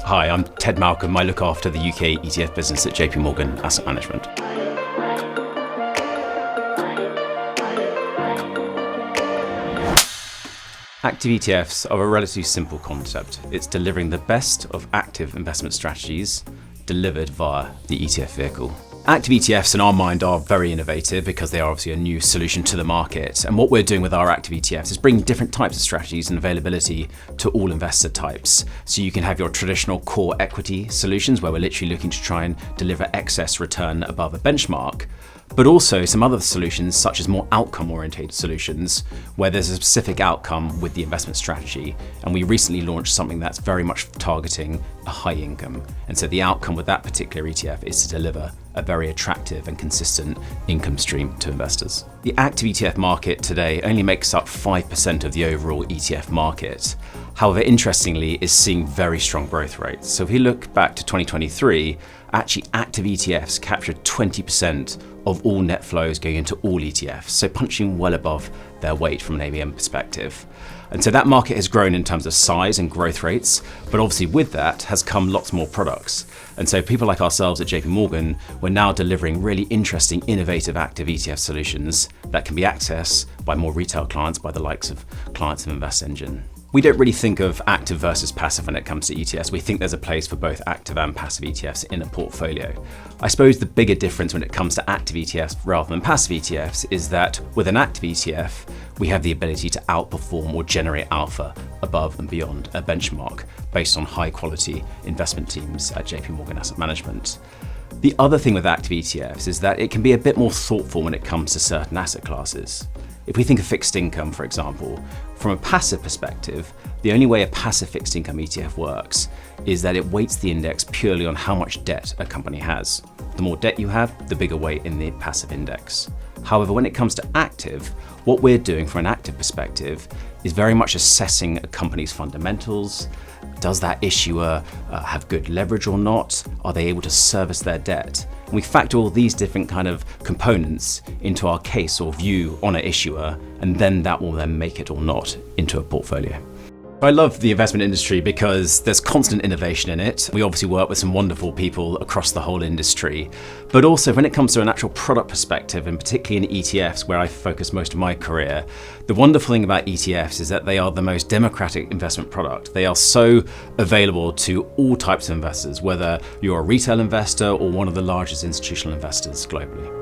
Hi, I'm Ted Malcolm. I look after the UK ETF business at JPMorgan Asset Management. Active ETFs are a relatively simple concept. It's delivering the best of active investment strategies delivered via the ETF vehicle. Active ETFs in our mind are very innovative because they are obviously a new solution to the market. And what we're doing with our active ETFs is bringing different types of strategies and availability to all investor types. So you can have your traditional core equity solutions where we're literally looking to try and deliver excess return above a benchmark, but also some other solutions such as more outcome-oriented solutions where there's a specific outcome with the investment strategy. And we recently launched something that's very much targeting a high income. And so the outcome with that particular ETF is to deliver a very attractive and consistent income stream to investors. The active ETF market today only makes up 5% of the overall ETF market. However, interestingly, is seeing very strong growth rates. So if we look back to 2023, actually active ETFs captured 20% of all net flows going into all ETFs, so punching well above their weight from an AUM perspective. And so that market has grown in terms of size and growth rates, but obviously with that has come lots more products. And so people like ourselves at JPMorgan, we're now delivering really interesting, innovative active ETF solutions that can be accessed by more retail clients, by the likes of clients of InvestEngine. We don't really think of active versus passive when it comes to ETFs. We think there's a place for both active and passive ETFs in a portfolio. I suppose the bigger difference when it comes to active ETFs rather than passive ETFs is that with an active ETF, we have the ability to outperform or generate alpha above and beyond a benchmark based on high quality investment teams at JPMorgan Asset Management. The other thing with active ETFs is that it can be a bit more thoughtful when it comes to certain asset classes. If we think of fixed income, for example, from a passive perspective, the only way a passive fixed income ETF works is that it weights the index purely on how much debt a company has. The more debt you have, the bigger weight in the passive index. However, when it comes to active, what we're doing from an active perspective is very much assessing a company's fundamentals. Does that issuer have good leverage or not? Are they able to service their debt? And we factor all these different kind of components into our case or view on an issuer, and then that will then make it or not into a portfolio. I love the investment industry because there's constant innovation in it. We obviously work with some wonderful people across the whole industry, but also when it comes to an actual product perspective, and particularly in ETFs where I focus most of my career, the wonderful thing about ETFs is that they are the most democratic investment product. They are so available to all types of investors, whether you're a retail investor or one of the largest institutional investors globally.